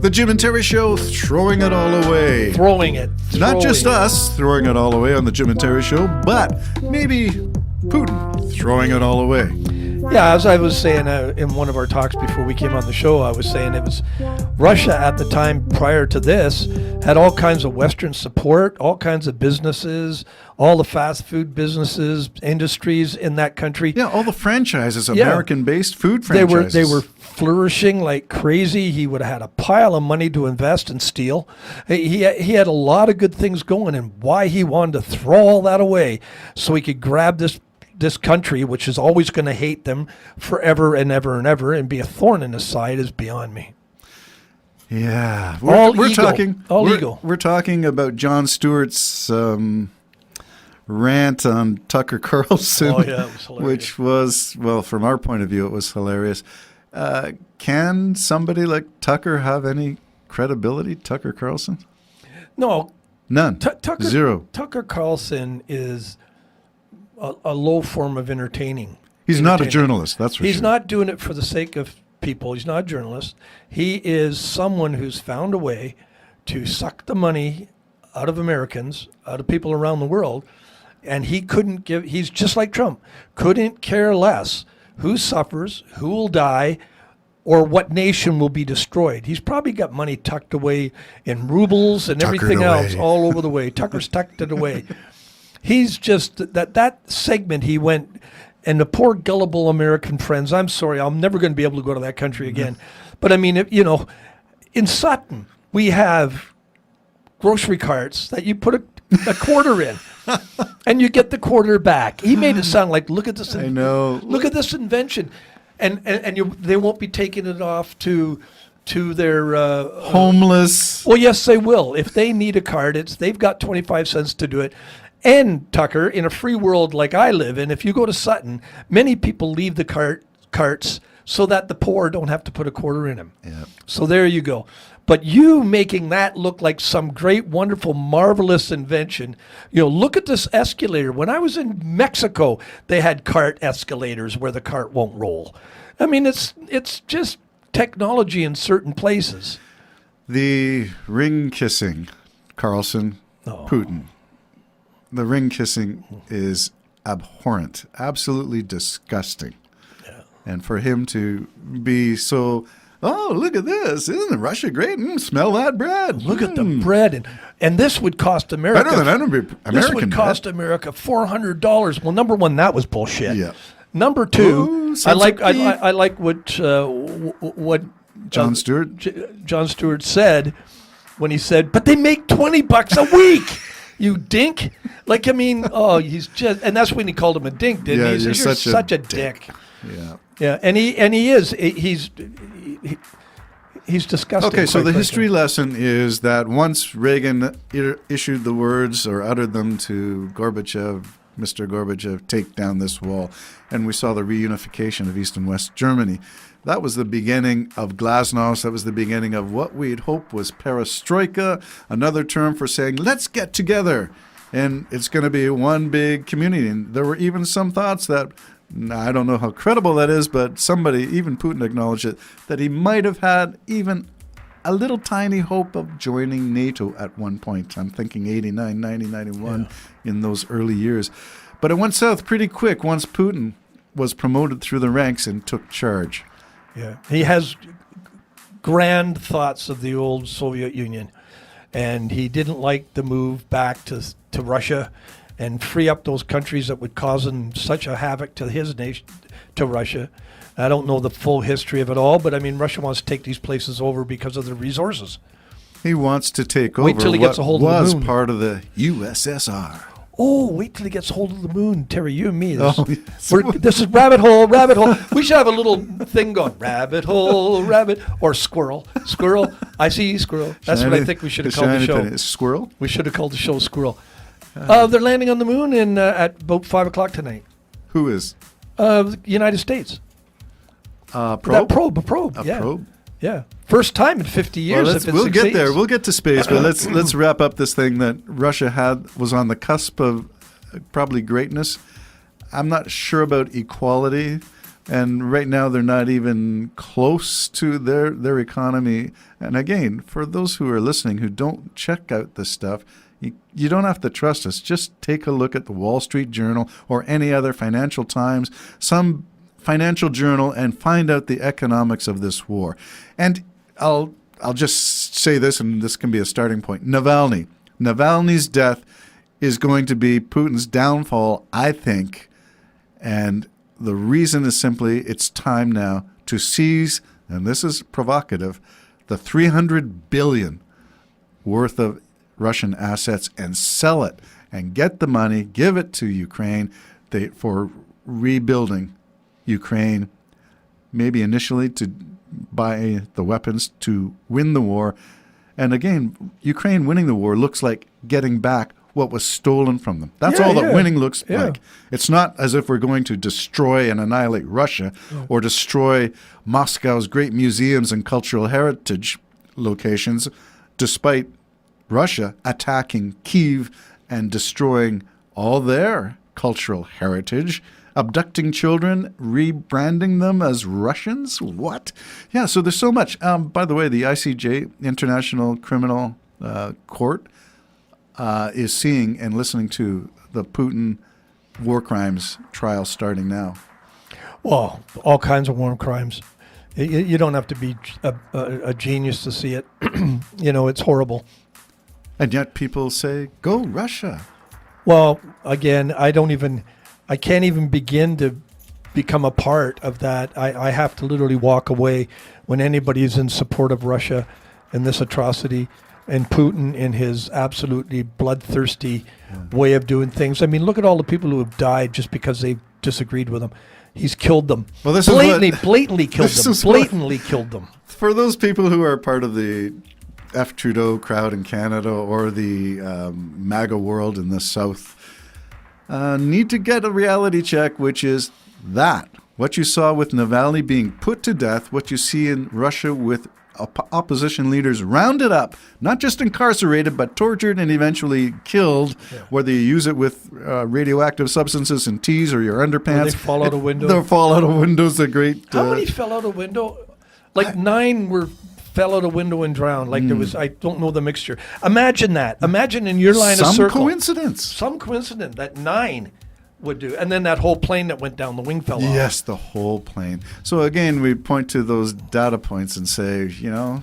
The Jim and Terry Show, throwing it all away. Not just us throwing it all away on the Jim and Terry Show, but maybe Putin throwing it all away. Yeah, as I was saying in one of our talks before we came on the show, I was saying it was Russia at the time prior to this had all kinds of Western support, all kinds of businesses, all the fast food businesses, industries in that country. Yeah, all the franchises, American-based food franchises. They were flourishing like crazy. He would have had a pile of money to invest and steal. He had a lot of good things going, and why he wanted to throw all that away so he could grab this country, which is always going to hate them forever and ever and ever, and be a thorn in his side is beyond me. Yeah, We're talking about Jon Stewart's rant on Tucker Carlson, it was hilarious. which was, well, from our point of view, it was hilarious. Can somebody like Tucker have any credibility, Tucker Carlson? No. None. Zero. Tucker Carlson is a low form of entertaining. He's not a journalist, that's for sure. He's not doing it for the sake of people. He's not a journalist. He is someone who's found a way to suck the money out of Americans, out of people around the world, and he's just like Trump, couldn't care less who suffers, who will die, or what nation will be destroyed. He's probably got money tucked away in rubles and everything else all over the way. Tucker's tucked it away. He's just, that segment he went, and the poor gullible American friends, I'm sorry, I'm never going to be able to go to that country again. But I mean, in Sutton, we have grocery carts that you put a quarter in, and you get the quarter back. He made it sound like, look at this. I know. Look at this invention. And they won't be taking it off to their homeless. Well, yes, they will. If they need a card, they've got 25 cents to do it. And Tucker, in a free world like I live in, if you go to Sutton, many people leave the carts so that the poor don't have to put a quarter in them. Yeah. So there you go. But you making that look like some great, wonderful, marvelous invention. Look at this escalator. When I was in Mexico, they had cart escalators where the cart won't roll. I mean, it's just technology in certain places. The ring kissing, Carlson, Putin. The ring kissing is abhorrent, absolutely disgusting. Yeah. And for him to be so, look at this. Isn't Russia great? Smell that bread. Look at the bread. And this would cost America. Better than American This would cost America $400. Well, number one, that was bullshit. Yeah. Number two, I like what Jon Stewart? Jon Stewart said when he said, but they make $20 a week. You dink. Like, I mean, he's just, and that's when he called him a dink, didn't he? He said, you're such a dick. Yeah. Yeah, and he is. He's disgusting. Okay, so the history lesson is that once Reagan issued the words or uttered them to Gorbachev, Mr. Gorbachev, take down this wall, and we saw the reunification of East and West Germany, that was the beginning of glasnost. That was the beginning of what we'd hoped was perestroika, another term for saying, let's get together. And it's going to be one big community. And there were even some thoughts that, I don't know how credible that is, but somebody, even Putin acknowledged it, that he might have had even a little tiny hope of joining NATO at one point. I'm thinking 89, 90, 91, in those early years. But it went south pretty quick once Putin was promoted through the ranks and took charge. Yeah, he has grand thoughts of the old Soviet Union, and he didn't like the move back to Russia and free up those countries that would cause him such a havoc to his nation, to Russia. I don't know the full history of it all, but I mean, Russia wants to take these places over because of the resources. He wants to take Wait till he gets a hold of the moon. Was part of the USSR. Oh, wait till he gets hold of the moon, Terry. You and me. Yes. This is rabbit hole, rabbit hole. We should have a little thing going. Rabbit hole, rabbit, or squirrel. Squirrel. I see squirrel. That's what I think we should have called the show. Squirrel? We should have called the show Squirrel. They're landing on the moon at about 5 o'clock tonight. Who is? The United States. Probe? A probe. A probe? Yeah. First time in 50 years. Well, we'll get there. We'll get to space, but let's wrap up this thing that Russia was on the cusp of probably greatness. I'm not sure about equality, And right now, they're not even close to their economy. And again, for those who are listening who don't check out this stuff, you don't have to trust us. Just take a look at the Wall Street Journal or any other Financial Times, some financial journal, and find out the economics of this war. And I'll just say this, and this can be a starting point. Navalny's death is going to be Putin's downfall, I think. And the reason is simply it's time now to seize, and this is provocative, the $300 billion worth of Russian assets and sell it and get the money, give it to Ukraine for rebuilding Ukraine, maybe initially to buy the weapons to win the war. And again, Ukraine winning the war looks like getting back what was stolen from them. That's all that winning looks like. It's not as if we're going to destroy and annihilate Russia or destroy Moscow's great museums and cultural heritage locations, despite Russia attacking Kyiv and destroying all their cultural heritage, abducting children, rebranding them as Russians? What? Yeah, so there's so much. By the way, the ICJ, International Criminal Court, is seeing and listening to the Putin war crimes trial starting now. Well, all kinds of war crimes. You don't have to be a genius to see it. It's horrible. And yet people say, go Russia. Well, again, I can't even begin to become a part of that. I have to literally walk away when anybody is in support of Russia and this atrocity and Putin in his absolutely bloodthirsty way of doing things. I mean, look at all the people who have died just because they disagreed with him. He's killed them. Well, this blatantly killed them. Blatantly killed them. For those people who are part of the F. Trudeau crowd in Canada or the MAGA world in the South, need to get a reality check, which is that what you saw with Navalny being put to death, what you see in Russia with opposition leaders rounded up, not just incarcerated, but tortured and eventually killed, whether you use it with radioactive substances in teas or your underpants. Or they fall out a window. They fall out of windows, a great... How many fell out a window? Like 9 fell out a window and drowned. Like there was, I don't know the mixture. Imagine that. Imagine in your line of circle. Some coincidence that 9 would do. And then that whole plane that went down, the wing fell off. Yes, the whole plane. So again, we point to those data points and say,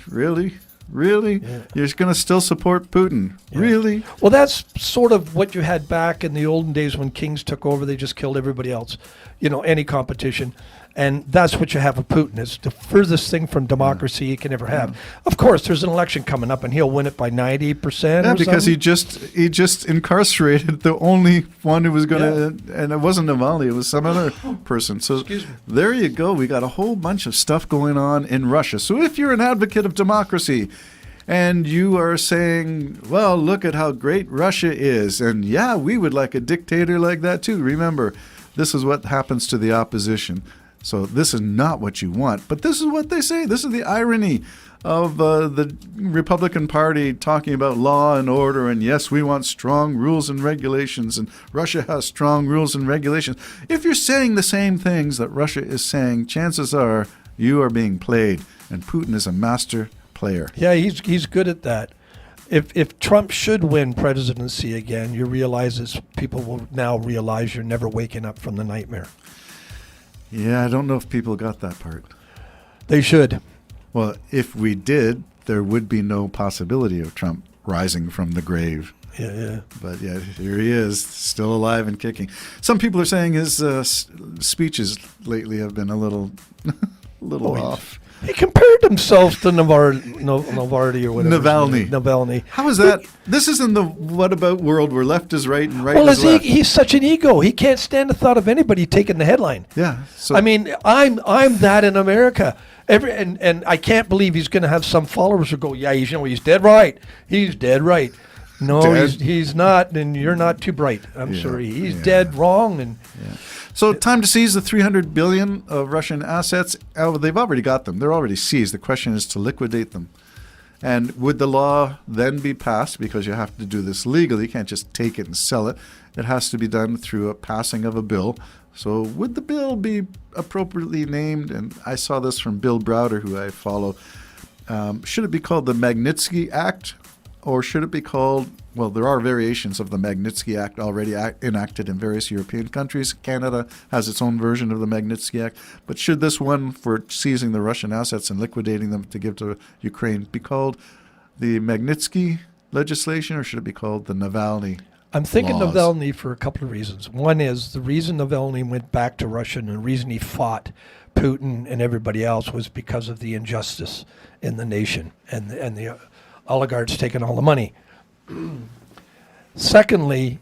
really? Yeah. You're going to still support Putin? Yeah. Really? Well, that's sort of what you had back in the olden days when kings took over. They just killed everybody else, any competition. And that's what you have with Putin. It's the furthest thing from democracy you can ever have. Of course, there's an election coming up, and he'll win it by 90%. Yeah, because he just incarcerated the only one who was going to, and it wasn't Navalny, it was some other person. So there you go. We got a whole bunch of stuff going on in Russia. So if you're an advocate of democracy, and you are saying, well, look at how great Russia is, and yeah, we would like a dictator like that too. Remember, this is what happens to the opposition. So this is not what you want, but this is what they say. This is the irony of the Republican Party talking about law and order, and yes, we want strong rules and regulations, and Russia has strong rules and regulations. If you're saying the same things that Russia is saying, chances are you are being played, and Putin is a master player. Yeah, he's good at that. If Trump should win presidency again, people will now realize you're never waking up from the nightmare. Yeah, I don't know if people got that part. They should. Well, if we did, there would be no possibility of Trump rising from the grave. Yeah. But yeah, here he is, still alive and kicking. Some people are saying his speeches lately have been a little off. He compared himself to Navardi or whatever. Navalny. How is that? This is in the what about world where left is right and right is left. He's such an ego. He can't stand the thought of anybody taking the headline. Yeah. So I mean, I'm that in America. And I can't believe he's going to have some followers who go, yeah, he's dead right. He's dead right. No, he's not, and you're not too bright. I'm sorry. He's dead wrong. And so time to seize the $300 billion of Russian assets. They've already got them. They're already seized. The question is to liquidate them. And would the law then be passed? Because you have to do this legally. You can't just take it and sell it. It has to be done through a passing of a bill So would the bill be appropriately named? And I saw this from Bill Browder, who I follow. Should it be called the Magnitsky Act, or should it be called, well, there are variations of the Magnitsky Act already enacted in various European countries. Canada has its own version of the Magnitsky Act. But should this one for seizing the Russian assets and liquidating them to give to Ukraine be called the Magnitsky legislation, or should it be called the Navalny? I'm thinking laws? Navalny for a couple of reasons. One is the reason Navalny went back to Russia and the reason he fought Putin and everybody else was because of the injustice in the nation and the oligarchs taking all the money. Secondly,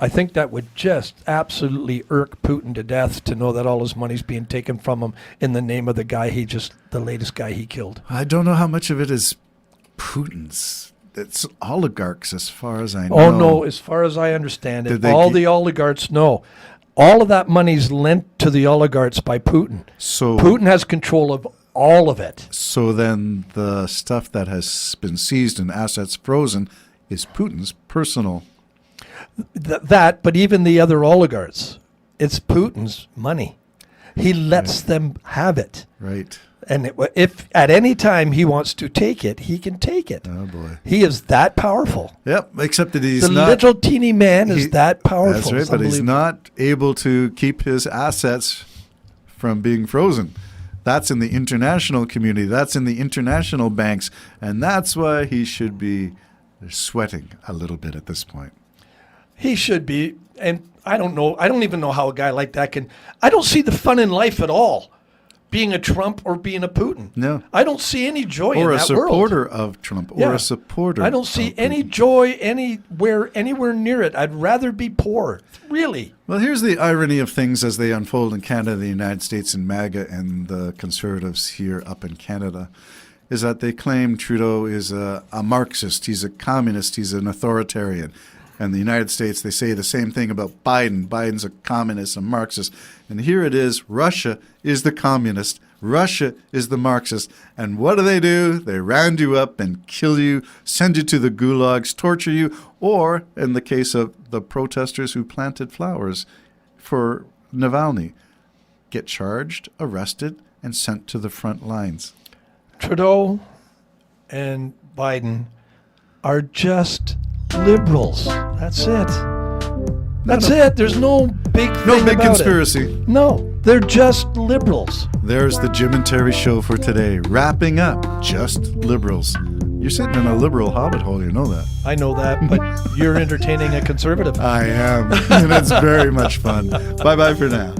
I think that would just absolutely irk Putin to death to know that all his money's being taken from him in the name of the latest guy he killed. I don't know how much of it is Putin's. It's oligarchs, as far as I know. Oh, no, as far as I understand it, Did they all keep- the oligarchs know. All of that money's lent to the oligarchs by Putin. So Putin has control of all of it. So then the stuff that has been seized and assets frozen is Putin's personal. But even the other oligarchs, it's Putin's money. He lets them have it. Right. And if at any time he wants to take it, he can take it. Oh, boy. He is that powerful. Yep, except that he's The not. little teeny man is he- that powerful. That's right, It's but he's unbelievable. not able to keep his assets from being frozen. That's in the international community. That's in the international banks. And that's why he should be sweating a little bit at this point. He should be. And I don't know. I don't even know how a guy like that can. I don't see the fun in life at all, being a Trump or being a Putin. No. I don't see any joy Or in a that world. supporter of Trump, or Yeah. a supporter. I don't see of any Putin. joy anywhere near it. I'd rather be poor. Really. Well, here's the irony of things as they unfold in Canada, the United States, and MAGA and the Conservatives here up in Canada, is that they claim Trudeau is a Marxist, he's a communist, he's an authoritarian. And the United States, they say the same thing about Biden. Biden's a communist, a Marxist. And here it is, Russia is the communist, Russia is the Marxist. And what do? They round you up and kill you, send you to the gulags, torture you, or, in the case of the protesters who planted flowers for Navalny, get charged, arrested, and sent to the front lines. Trudeau and Biden are just liberals. That's it. That's it. There's no big thing No big about conspiracy. it. No, they're just liberals. There's the Jim and Terry show for today. Wrapping up, just liberals. You're sitting in a liberal hobbit hole, you know that. I know that, but you're entertaining a conservative. I am, and it's very much fun. Bye-bye for now.